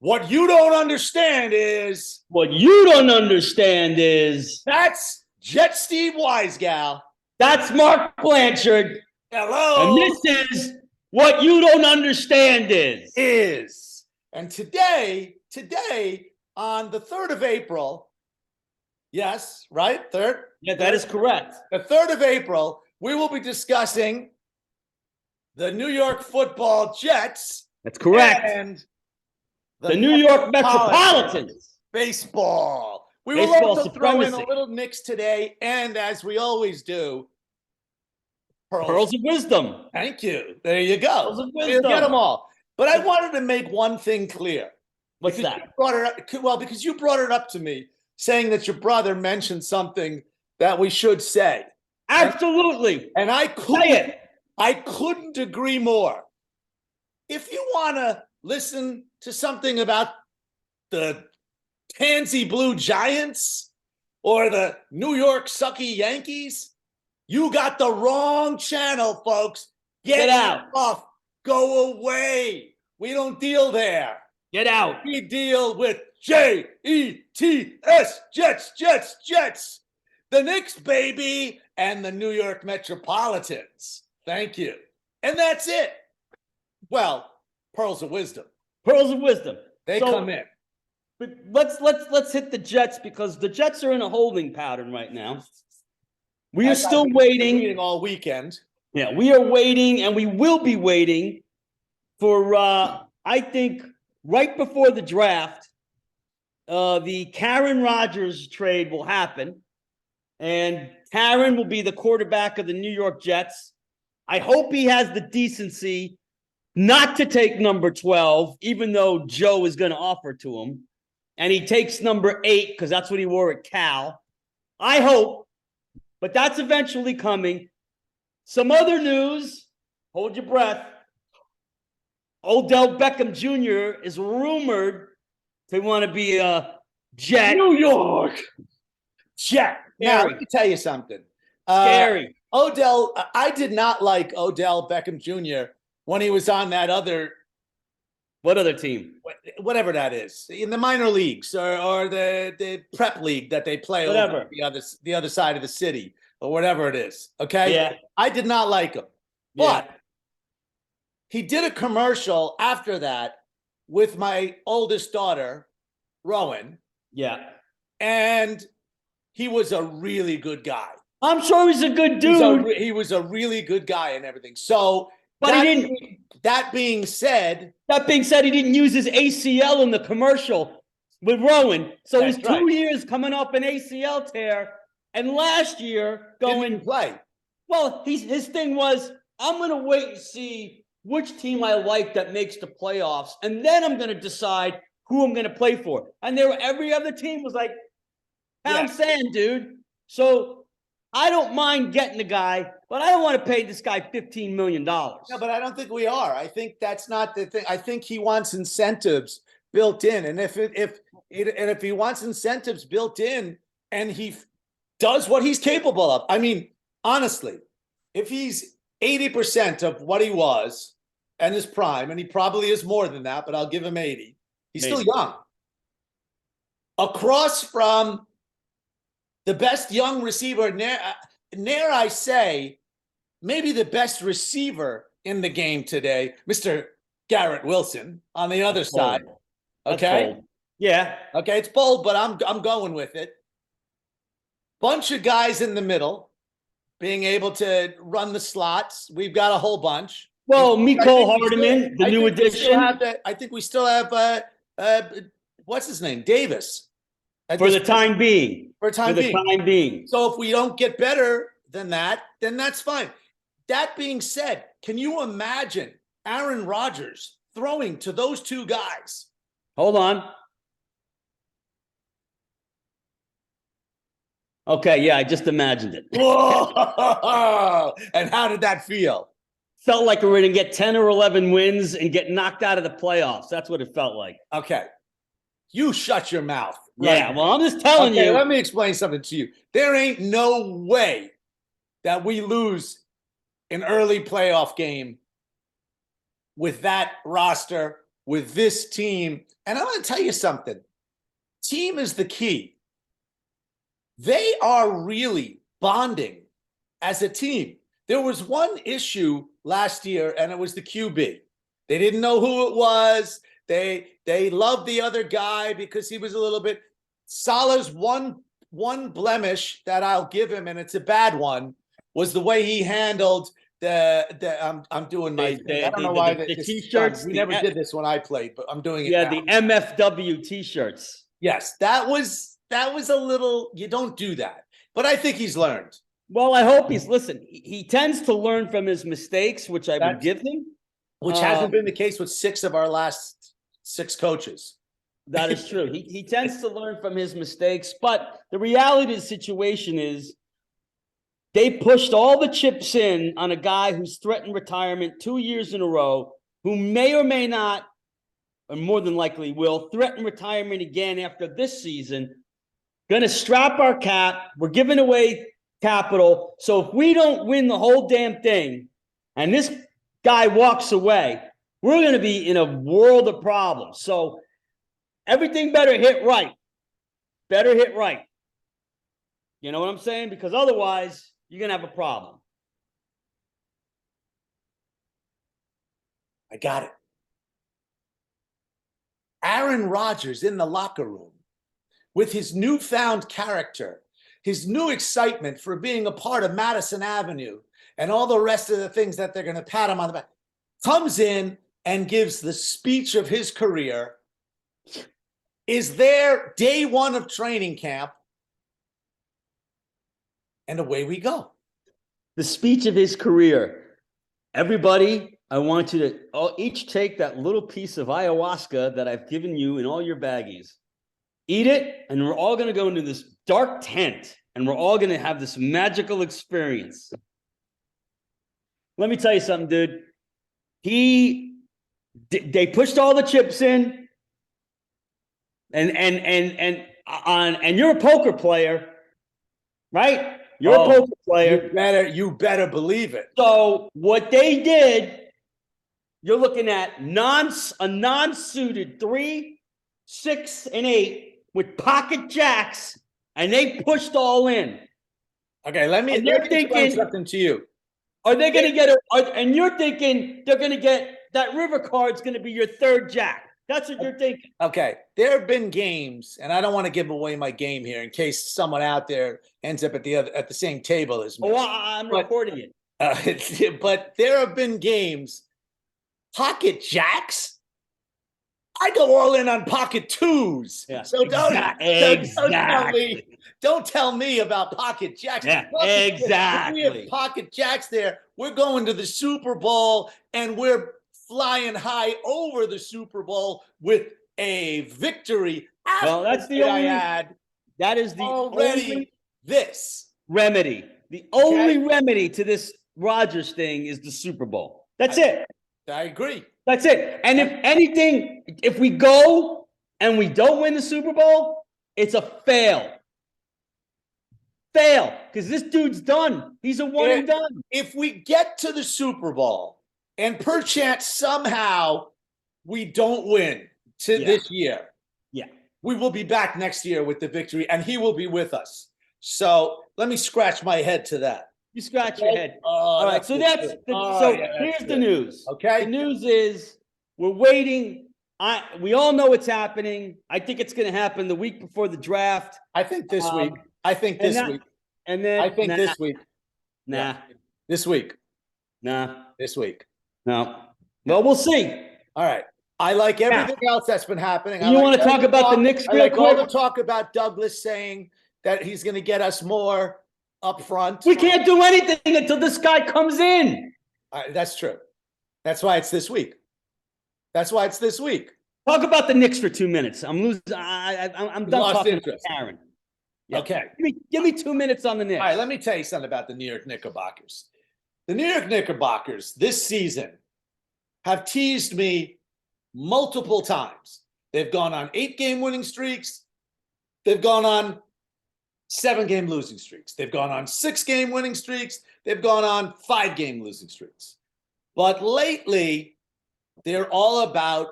What you don't understand is What you don't understand is that's Jet Steve Wisegal. that's Mark Blanchard. Hello. And this is what you don't understand is. And today on the 3rd of April, yes, right? 3rd? Yeah, that is correct. The 3rd of April, we will be discussing the New York Football Jets. That's correct. And the New York Metropolitans. Baseball. We Baseball will also supremacy. throw in a little Knicks today, and as we always do, Pearls of wisdom. Thank you. There you go. Pearls of wisdom. We'll get them all. But I wanted to make one thing clear. What's that? You brought it up, well, because you brought it up to me, saying that your brother mentioned something that we should say. Absolutely. And I couldn't agree more. If you want to listen to something about the Tansy Blue Giants or the New York Sucky Yankees, you got the wrong channel, folks. Get out. Off. Go away. We don't deal there. Get out. We deal with Jets, Jets. The Knicks, baby, and the New York Metropolitans. Thank you. And that's it. Well, pearls of wisdom. Pearls of wisdom. They come in. But let's hit the Jets, because the Jets are in a holding pattern right now. We are still waiting all weekend. Yeah, we are waiting, and we will be waiting for I think right before the draft, the Karen Rodgers trade will happen, and Karen will be the quarterback of the New York Jets. I hope he has the decency not to take number 12, even though Joe is going to offer to him. And he takes number 8 because that's what he wore at Cal. I hope, but that's eventually coming. Some other news, hold your breath. Odell Beckham Jr. is rumored to want to be a Jet. New York Jet. Now, let me tell you something. Scary. Odell, I did not like Odell Beckham Jr. when he was on that other. What other team? Whatever that is, in the minor leagues or the prep league that they play over the other side of the city or whatever it is. Okay. Yeah. I did not like him, but he did a commercial after that with my oldest daughter, Rowan. Yeah. And he was a really good guy. I'm sure he's a good dude. He was a really good guy and everything. So, but he didn't. That being said, he didn't use his ACL in the commercial with Rowan. So he's 2 years coming off an ACL tear, and last year going play. Well, his thing was, I'm going to wait and see which team I like that makes the playoffs, and then I'm going to decide who I'm going to play for. And every other team was like, pound sand, dude. So I don't mind getting the guy, but I don't want to pay this guy $15 million. No, but I don't think we are. I think that's not the thing. I think he wants incentives built in. And if he wants incentives built in and he does what he's capable of, I mean, honestly, if he's 80% of what he was and his prime, and he probably is more than that, but I'll give him 80. He's still young. Across from the best young receiver, Nair, I say, maybe the best receiver in the game today, Mr. Garrett Wilson on the other side. Okay? Yeah. Okay, it's bold, but I'm going with it. Bunch of guys in the middle being able to run the slots. We've got a whole bunch. Well, Mecole Hardman, the new addition. I think we still have what's his name? Davis. For the time being. For the time being. So if we don't get better than that, then that's fine. That being said, can you imagine Aaron Rodgers throwing to those two guys? Hold on. Okay, yeah, I just imagined it. Whoa! And how did that feel? Felt like we were going to get 10 or 11 wins and get knocked out of the playoffs. That's what it felt like. Okay. You shut your mouth. Yeah, well, I'm just telling you. Let me explain something to you. There ain't no way that we lose an early playoff game with that roster, with this team, And I'm going to tell you something. Team is the key. They are really bonding as a team. There was one issue last year, and it was the QB. They didn't know who it was. They loved the other guy because he was a little bit. Salah's one blemish that I'll give him, and it's a bad one, was the way he handled I'm doing my thing. I don't know why the t-shirts. We never did this when I played, but I'm doing it. Yeah, now. the MFW t-shirts. Yes, that was a little. You don't do that, but I think he's learned. Well, I hope listen. He tends to learn from his mistakes, which I would give him. Which hasn't been the case with 6 of our last 6 coaches. That is true. He tends to learn from his mistakes, but the reality of the situation is they pushed all the chips in on a guy who's threatened retirement 2 years in a row, who may or may not, or more than likely will, threaten retirement again after this season. Going to strap our cap. We're giving away capital. So if we don't win the whole damn thing and this guy walks away, we're going to be in a world of problems. So everything better hit right. Better hit right. You know what I'm saying? Because otherwise, you're going to have a problem. I got it. Aaron Rodgers in the locker room with his newfound character, his new excitement for being a part of Madison Avenue and all the rest of the things that they're going to pat him on the back, comes in and gives the speech of his career, is there day 1 of training camp, and away we go. The speech of his career. Everybody, I want you to each take that little piece of ayahuasca that I've given you in all your baggies. Eat it, and we're all going to go into this dark tent, and we're all going to have this magical experience. Let me tell you something, dude. They pushed all the chips in, and you're a poker player, right? You're a poker player. You better believe it. So what they did, you're looking at a non-suited 3, 6, and 8 with pocket jacks, and they pushed all in. Okay, let me explain something to you. Are they going to get and you're thinking they're going to get that river card's going to be your 3rd jack. That's what you're thinking. Okay, there have been games, and I don't want to give away my game here in case someone out there ends up at the same table as me. Oh, I'm recording it. But there have been games. Pocket jacks. I go all in on pocket 2s. Yeah, so don't exactly. Don't tell me about pocket jacks. Yeah, exactly. If we have pocket jacks there, we're going to the Super Bowl, and we're flying high over the Super Bowl with a victory. Well, that's the only. That is the only remedy. The only remedy to this Rodgers thing is the Super Bowl. That's it. I agree. That's it. And if anything, if we go and we don't win the Super Bowl, it's a fail. Fail. Because this dude's done. He's a one and done. If we get to the Super Bowl and perchance somehow we don't win this year, we will be back next year with the victory, and he will be with us. So let me scratch my head to that. You scratch your head. All right. So here's the news. Okay. The news is we're waiting. We all know what's happening. I think it's going to happen the week before the draft. I think this week. I think this week. And then this week. Nah. This week. Nah. This week. No. Well, we'll see. All right. I like everything else that's been happening. You want to talk about the Knicks real quick? All the talk about Douglas saying that he's going to get us more up front. We can't do anything until this guy comes in. That's true. That's why it's this week. Talk about the Knicks for 2 minutes. I'm losing. I'm done talking about Aaron. Yeah. Okay. Give me 2 minutes on the Knicks. All right. Let me tell you something about the New York Knickerbockers. The New York Knickerbockers this season have teased me multiple times. They've gone on 8-game winning streaks. They've gone on 7-game losing streaks. They've gone on 6-game winning streaks. They've gone on 5-game losing streaks. But lately, they're all about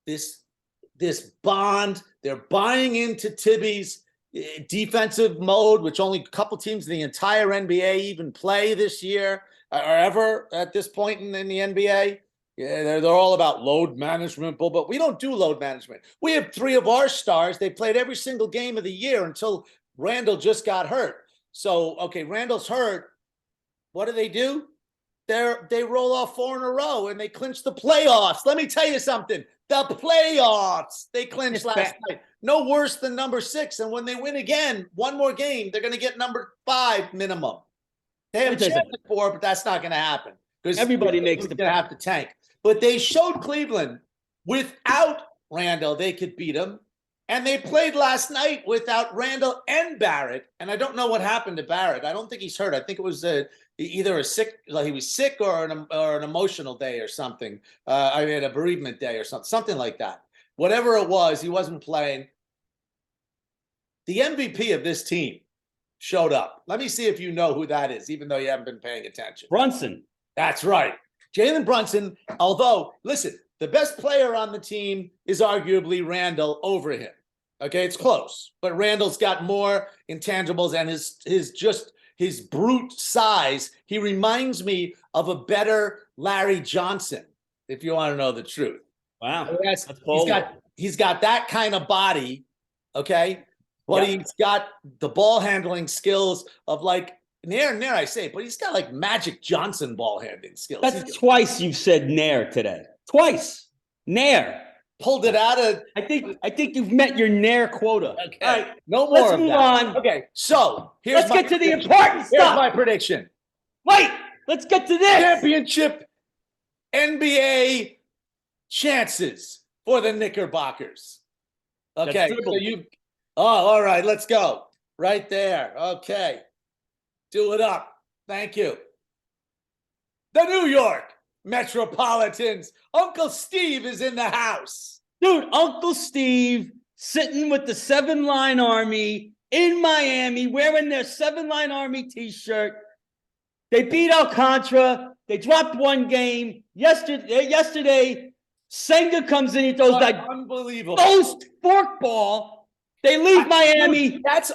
this this bond. They're buying into Tibby's defensive mode, which only a couple teams in the entire NBA even play this year or ever at this point in the NBA. Yeah, they're all about load management, but we don't do load management. We have 3 of our stars. They played every single game of the year until Randall just got hurt. So, okay, Randall's hurt. What do? They roll off 4 in a row and they clinch the playoffs. Let me tell you something. The playoffs. They clinched last night. No worse than number 6. And when they win again, one more game, they're going to get number 5 minimum. They have a chance at 4, but that's not going to happen because everybody makes the going to have to tank. But they showed Cleveland without Randall, they could beat them. And they played last night without Randall and Barrett. And I don't know what happened to Barrett. I don't think he's hurt. I think it was either he was sick or an emotional day or something. I mean, a bereavement day or something like that. Whatever it was, he wasn't playing. The MVP of this team showed up. Let me see if you know who that is, even though you haven't been paying attention. Brunson. That's right. Jalen Brunson, although, listen, the best player on the team is arguably Randall over him. Okay, it's close. But Randall's got more intangibles and his brute size. He reminds me of a better Larry Johnson, if you want to know the truth. Wow. He's got that kind of body, okay? But he's got the ball handling skills of like Nair, I say, but he's got like Magic Johnson ball handling skills. That's twice you've said Nair today. Twice. Nair. Pulled it out of. I think you've met your Nair quota. Okay. All right. No more. Let's move on. Okay. So let's get to the important stuff. Here's my prediction. Wait. Let's get to this. Championship NBA chances for the Knickerbockers. Okay. So all right. Let's go. Right there. Okay. Do it up. Thank you. The New York Metropolitans. Uncle Steve is in the house. Dude, Uncle Steve sitting with the 7-Line Army in Miami wearing their 7-Line Army t-shirt. They beat Alcantara. They dropped one game. Yesterday, Senga comes in. He throws that unbelievable ghost forkball. They leave Miami. That's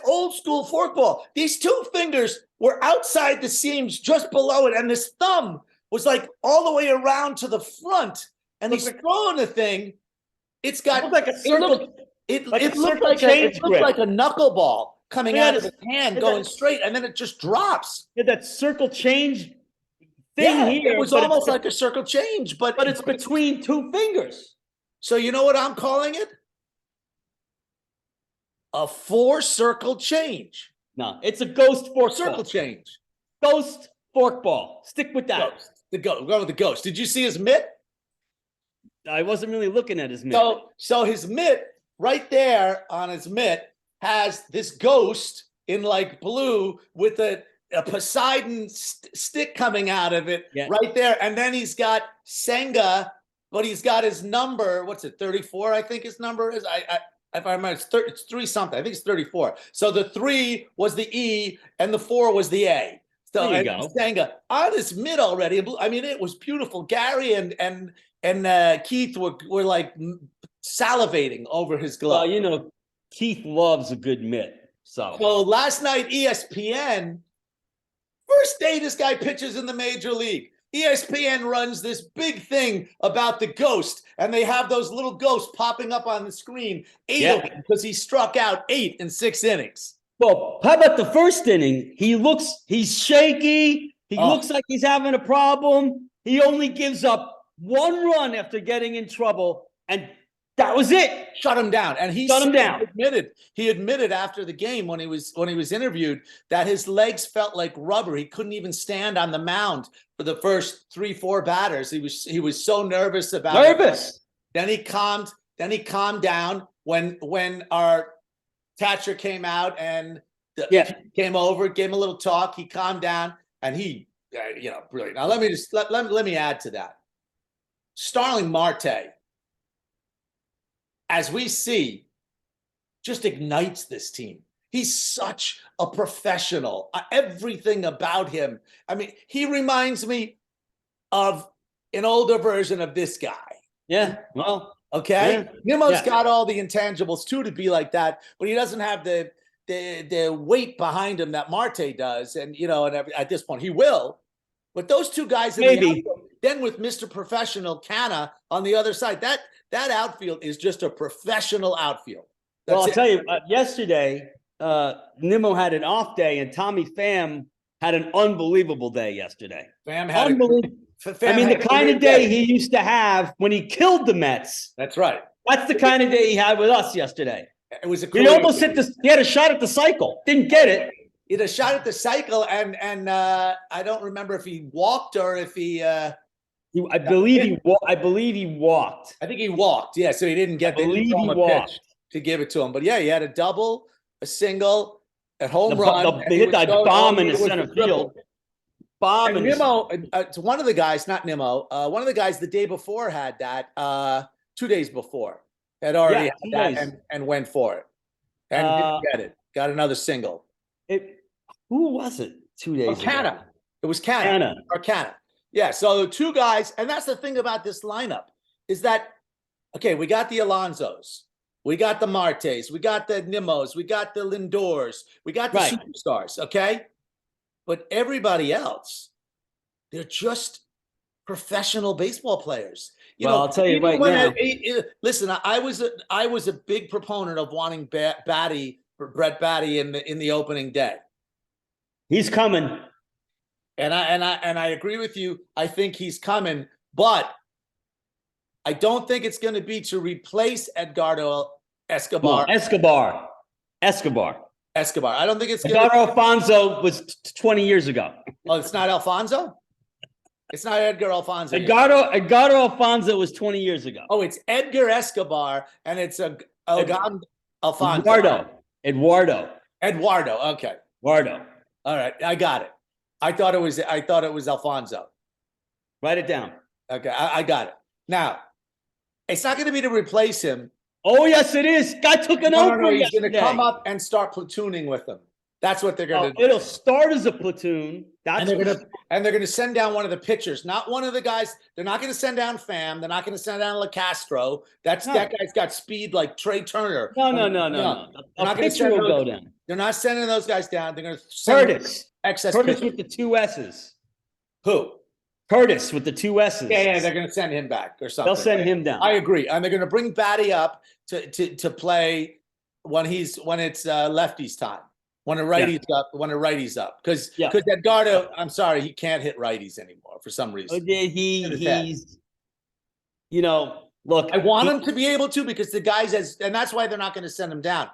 old school forkball. These 2 fingers were outside the seams just below it, and this thumb was like all the way around to the front. And he's throwing the thing. It's got like a circle. It looked like a knuckleball coming out of his hand, going straight, and then it just drops. Yeah, that circle change thing here. It was almost like a circle change, but it's between 2 fingers. So you know what I'm calling it? A 4-circle change. No, it's a ghost forkball. Circle change. Ghost forkball. Stick with that. We're going with the ghost. Did you see his mitt? I wasn't really looking at his mitt. So his mitt right there on his mitt has this ghost in like blue with a Poseidon stick coming out of it right there. And then he's got Senga, but he's got his number. What's it? 34, I think his number is. If I remember, it's 3 something. I think it's 34. So the 3 was the E and the 4 was the A. So there you go. Senga on his mid already. I mean, it was beautiful. Gary and Keith were like salivating over his glove. Well, you know, Keith loves a good mitt. So last night, ESPN, first day this guy pitches in the major league. ESPN runs this big thing about the ghost, and they have those little ghosts popping up on the screen. 8 of them, because he struck out 8 in 6 innings. Well, how about the first inning? He's shaky. He looks like he's having a problem. He only gives up 1 run after getting in trouble, and that was it. Shut him down. And he admitted after the game when he was interviewed that his legs felt like rubber. He couldn't even stand on the mound for the first 3-4 batters. He was so nervous about it. Then he calmed down when our catcher came out and came over, gave him a little talk. He calmed down and he brilliant. Now let me add to that. Starling Marte, as we see, just ignites this team. He's such a professional. Everything about him. I mean, he reminds me of an older version of this guy. Yeah, well, Okay, Yeah. Nimmo's Yeah. got all the intangibles too to be like that, but he doesn't have the weight behind him that Marte does. And at this point, he will. But those two guys in the Maybe. outfield, then with Mr. Professional Canna on the other side, that outfield is just a professional outfield. Well, I'll That's it. tell you, yesterday, Nimmo had an off day, and Tommy Pham had an unbelievable day yesterday. Pham had Unbelievable. Pham I mean, had the a kind of great day he used to have when he killed the Mets. That's right. That's the kind of day he had with us yesterday. It was a He almost hit this. He had a shot at the cycle. Didn't get it. He had a shot at the cycle, and I don't remember if he walked or if he. I believe he walked. I think he walked. Yeah, so he didn't get. I believe he walked to give it to him. But yeah, he had a double, a single, a home The run. they hit that bomb in the center field. Bomb And in Nimmo, it's one of the guys, not Nimmo, one of the guys the day before had that, 2 days before had already had that and went for it. And didn't get it. Got another single. Who was it 2 days ago? Canna. It was Canna. Or Canna. Yeah, so the two guys, and that's the thing about this lineup, is that, okay, we got the Alonsos, we got the Martes, we got the Nimmos, we got the Lindors, we got the superstars, okay? But everybody else, they're just professional baseball players. I'll tell you right now. Listen, I was a big proponent of wanting Brett Batty in the opening day. He's coming. And I agree with you. I think he's coming, but I don't think it's going to be to replace Edgardo Escobar. No, Escobar. I don't think it's Edgardo Alfonso was 20 years ago. Oh, it's not Alfonso? It's not Edgar Alfonso. Edgardo Alfonso was 20 years ago. Oh, it's Edgar Escobar, and it's Alfonso. Eduardo. Okay. Eduardo. All right, I got it. I thought it was Alfonso. Write it down. Okay, I got it. Now, it's not going to be to replace him. Oh, yes, it is. Guy took an over. No, he's going to come up and start platooning with him. That's what they're going to do. It'll start as a platoon. And they're going to send down one of the pitchers, not one of the guys. They're not going to send down Pham. They're not going to send down LaCastro. That guy's got speed like Trey Turner. No. A pitcher will go down. They're not sending those guys down. They're going to send Curtis with the two S's. Who? Curtis with the two S's. Yeah, they're going to send him back or something. They'll send him down. I agree, and they're going to bring Batty up to play when it's lefties time. When a righty's up, because Edgardo, I'm sorry, he can't hit righties anymore for some reason. He's, look. I want him to be able to, because the guys and that's why they're not going to send him down.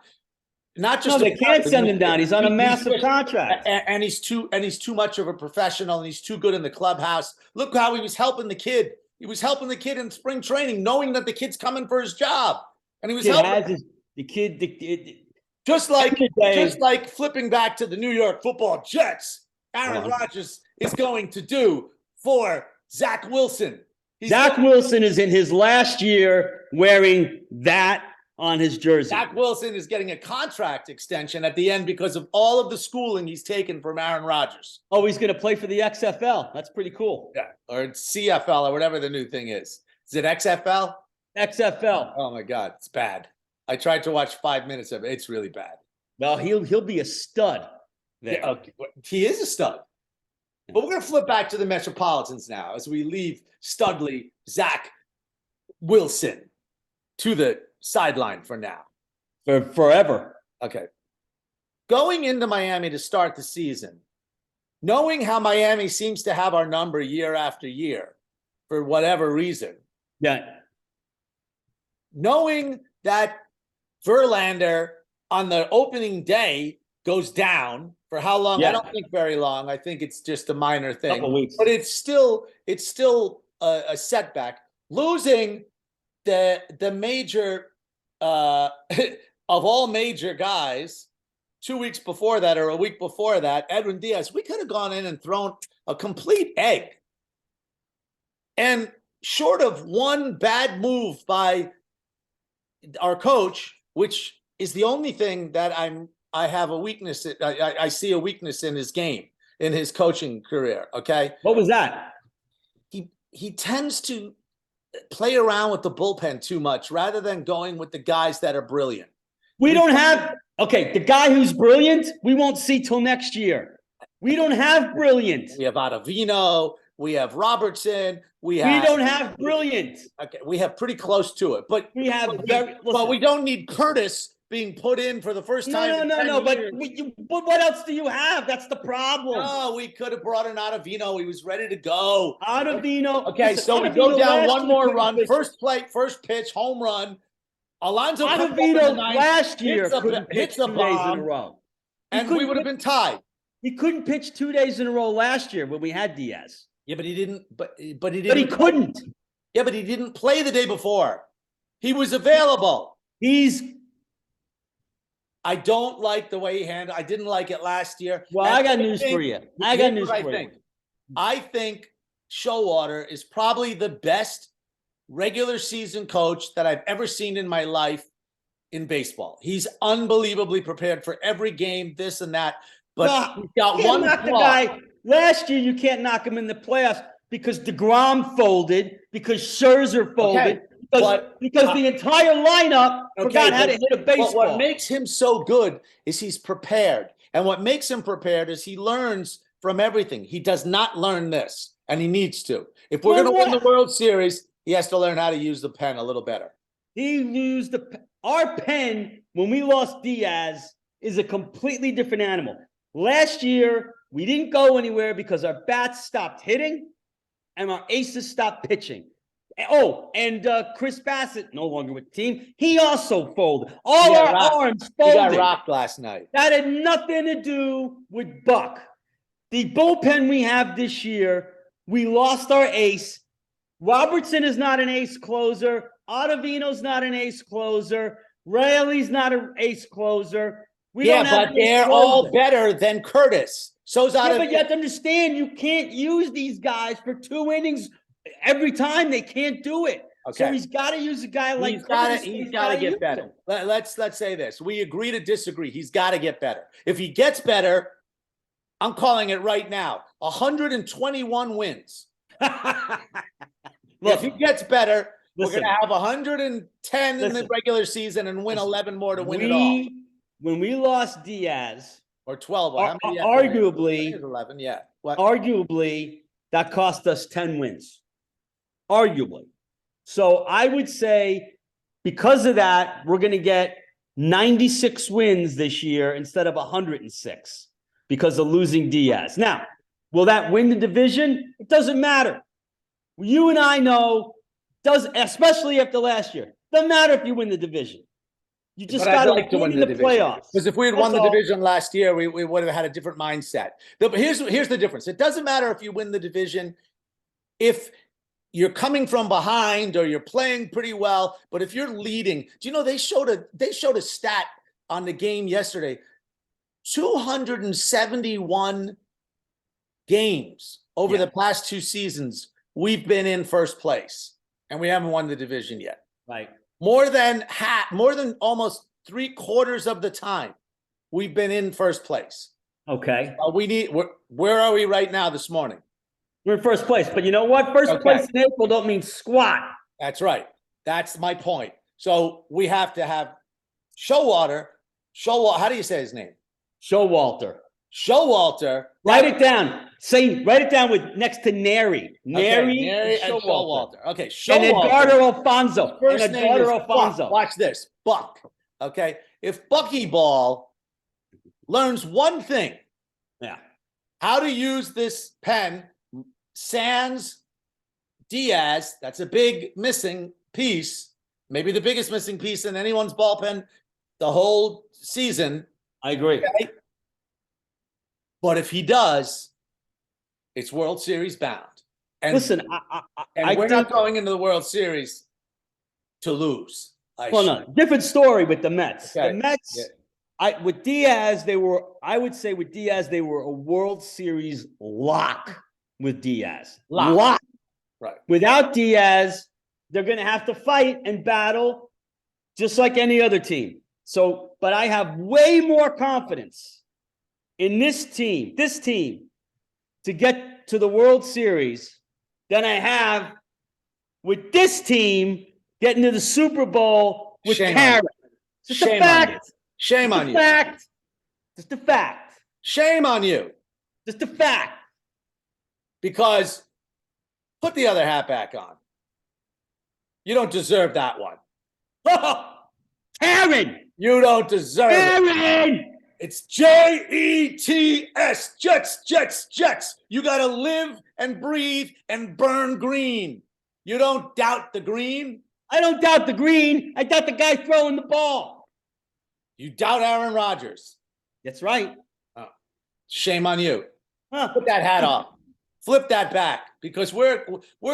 Not just they can't send him down. He's on a massive contract, and he's too much of a professional, and he's too good in the clubhouse. Look how he was helping the kid. He was helping the kid in spring training, knowing that the kid's coming for his job, and he was helping the kid. Just like flipping back to the New York Football Jets, Aaron Rodgers is going to do for Zach Wilson. Zach Wilson is in his last year wearing that on his jersey. Zach Wilson is getting a contract extension at the end because of all of the schooling he's taken from Aaron Rodgers. Oh, he's going to play for the XFL. That's pretty cool. Yeah, or CFL or whatever the new thing is. Is it XFL? XFL. Oh my God, it's bad. I tried to watch 5 minutes of it. It's really bad. Well, he'll be a stud there. Yeah, okay. He is a stud. But we're going to flip back to the Metropolitans now as we leave Studley, Zach Wilson to the sideline for now. For forever. Okay. Going into Miami to start the season, knowing how Miami seems to have our number year after year for whatever reason. Yeah. Knowing that Verlander on the opening day goes down for how long? Yeah. I don't think very long. I think it's just a minor thing. Couple weeks. But it's still a setback. Losing the major of all major guys 2 weeks before that or a week before that, Edwin Diaz, we could have gone in and thrown a complete egg. And short of one bad move by our coach, which is the only thing that I have a weakness. I see a weakness in his game, in his coaching career. Okay. What was that? He tends to play around with the bullpen too much rather than going with the guys that are brilliant. We don't have, okay, the guy who's brilliant, we won't see till next year. We don't have brilliant. We have Ottavino, we have Robertson, We don't have brilliant. Okay, we have pretty close to it, but We have but we don't need Curtis being put in for the first time. No. But what else do you have? That's the problem. No, we could have brought in Ottavino. He was ready to go. Ottavino. Okay, so we go down one more run. First pitch, home run. Alonso Ottavino last year hits a bomb, in a row. and we would have been tied. He couldn't pitch 2 days in a row last year when we had Diaz. Yeah, but he didn't. But he didn't. But he couldn't. Yeah, but he didn't play the day before. He was available. I don't like the way he handled. I didn't like it last year. Well, I got news for you. I think Showalter is probably the best regular season coach that I've ever seen in my life in baseball. He's unbelievably prepared for every game, this and that. But he's got one flaw. Last year, you can't knock him in the playoffs because DeGrom folded, because Scherzer folded, because the entire lineup forgot how to hit a baseball. But what makes him so good is he's prepared. And what makes him prepared is he learns from everything. He does not learn this, and he needs to. If we're going to win the World Series, he has to learn how to use the pen a little better. He used our pen when we lost Diaz is a completely different animal. Last year, we didn't go anywhere because our bats stopped hitting and our aces stopped pitching. Oh, and Chris Bassett, no longer with the team, he also folded. All our arms folded. He got rocked last night. That had nothing to do with Buck. The bullpen we have this year, we lost our ace. Robertson is not an ace closer. Ottavino's not an ace closer. Raley's not an ace closer. But they're all better than Curtis. So's Ottavino. But you have to understand, you can't use these guys for 2 innings every time. They can't do it. Okay. So he's got to use a guy like Curtis. He's got to get better. Let's say this. We agree to disagree. He's got to get better. If he gets better, I'm calling it right now. 121 wins. If he gets better, we're going to have 110 in the regular season and win 11 more to win it all. When we lost Diaz, or 12, arguably, 11, arguably, that cost us 10 wins. Arguably. So I would say because of that, we're going to get 96 wins this year instead of 106 because of losing Diaz. Now, will that win the division? It doesn't matter. You and I know, especially after last year, doesn't matter if you win the division. You just got to win the playoffs. Because if we had won the division last year, we would have had a different mindset. Here's the difference. It doesn't matter if you win the division, if you're coming from behind or you're playing pretty well. But if you're leading, do you know they showed a stat on the game yesterday? 271 games over the past 2 seasons, we've been in first place, and we haven't won the division yet. Right. More than almost 3/4 of the time, we've been in first place. Okay. Where are we right now this morning? We're in first place, but you know what? First place in April don't mean squat. That's right. That's my point. So we have to have Showalter. How do you say his name? Showalter. Write it down. Write it down with next to Neri. Neri and Showalter. Okay. And Eduardo Alfonso. First name is Buck. Watch this. Buck. Okay. If Bucky Ball learns one thing. Yeah. How to use this pen, sans Diaz, that's a big missing piece. Maybe the biggest missing piece in anyone's ballpen the whole season. I agree. Okay? But if he does, it's World Series bound. And listen, we're not going into the World Series to lose. Different story with the Mets. Okay. The Mets, with Diaz, I would say with Diaz, they were a World Series lock with Diaz. Lock. Right. Without Diaz, they're going to have to fight and battle just like any other team. But I have way more confidence in this team to get to the World Series than I have with this team getting to the Super Bowl with Shame on Karen. you. Just a Shame on you. fact. Shame Just on a you. fact. Just a fact. Shame on you. Just a fact. Because put the other hat back on. You don't deserve that one. Karen. You don't deserve it. Karen. It's Jets, Jets, Jets, Jets. You got to live and breathe and burn green. You don't doubt the green. I don't doubt the green. I doubt the guy throwing the ball. You doubt Aaron Rodgers. That's right. Oh, shame on you. Huh. Put that hat off. Flip that back because we're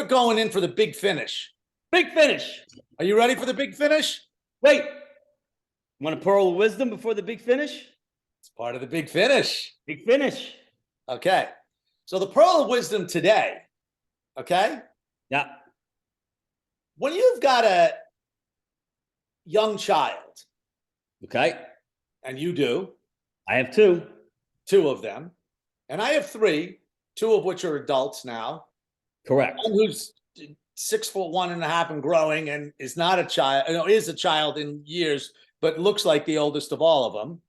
going in for the big finish. Big finish. Are you ready for the big finish? Wait. Want a pearl of wisdom before the big finish? It's part of the big finish. Big finish. Okay. So the pearl of wisdom today, okay? Yeah. When you've got a young child, Okay. and you do, I have two. two of them, and I have three, two of which are adults now. Correct. One who's 6'1.5" and growing and is not a child, is a child in years, but looks like the oldest of all of them.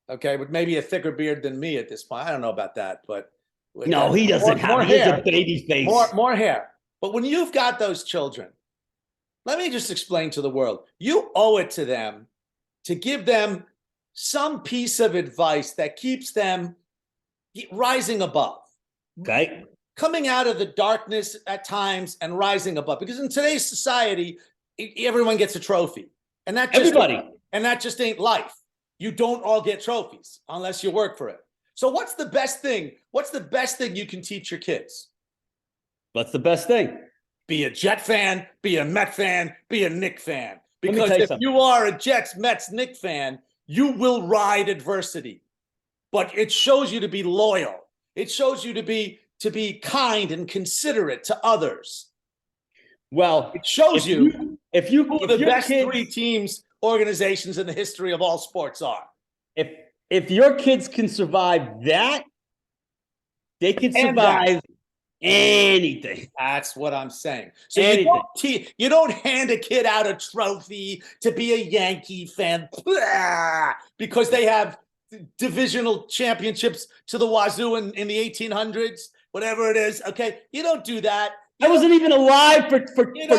Okay, with maybe a thicker beard than me at this point. I don't know about that, but No, he doesn't have. He has a baby face. More hair. But when you've got those children, let me just explain to the world. You owe it to them to give them some piece of advice that keeps them rising above. Okay. Coming out of the darkness at times and rising above. Because in today's society, everyone gets a trophy. And that just ain't life. You don't all get trophies unless you work for it. So what's the best thing? What's the best thing you can teach your kids? What's the best thing? Be a Jet fan, be a Met fan, be a Knick fan. Because you if something. you are a Jets, Mets, Knick fan, you will ride adversity. But it shows you to be loyal. It shows you to be kind and considerate to others. Well, It shows who the best three teams, organizations in the history of all sports are. If your kids can survive that, they can survive anything. That's what I'm saying. So you don't hand a kid out a trophy to be a Yankee fan because they have divisional championships to the wazoo in the 1800s, whatever it is. Okay, you don't do that. I wasn't even alive for 22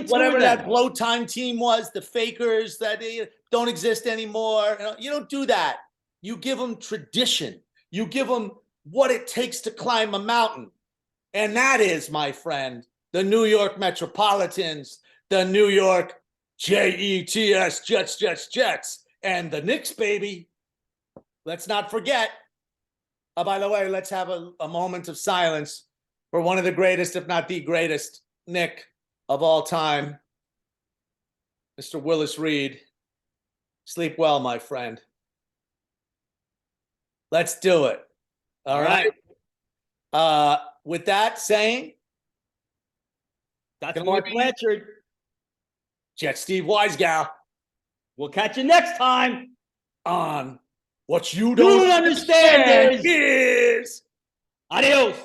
whatever that blow time team was, the fakers that don't exist anymore. You don't do that. You give them tradition. You give them what it takes to climb a mountain. And that is, my friend, the New York Metropolitans, the New York Jets, Jets, Jets, Jets, and the Knicks, baby. Let's not forget. By the way, let's have a moment of silence for one of the greatest, if not the greatest, Knick of all time, Mr. Willis Reed. Sleep well, my friend. Let's do it. All right. With that saying, that's Mark Blanchard. Jet Steve Wisegal. We'll catch you next time on What You Don't Understand is. Adios.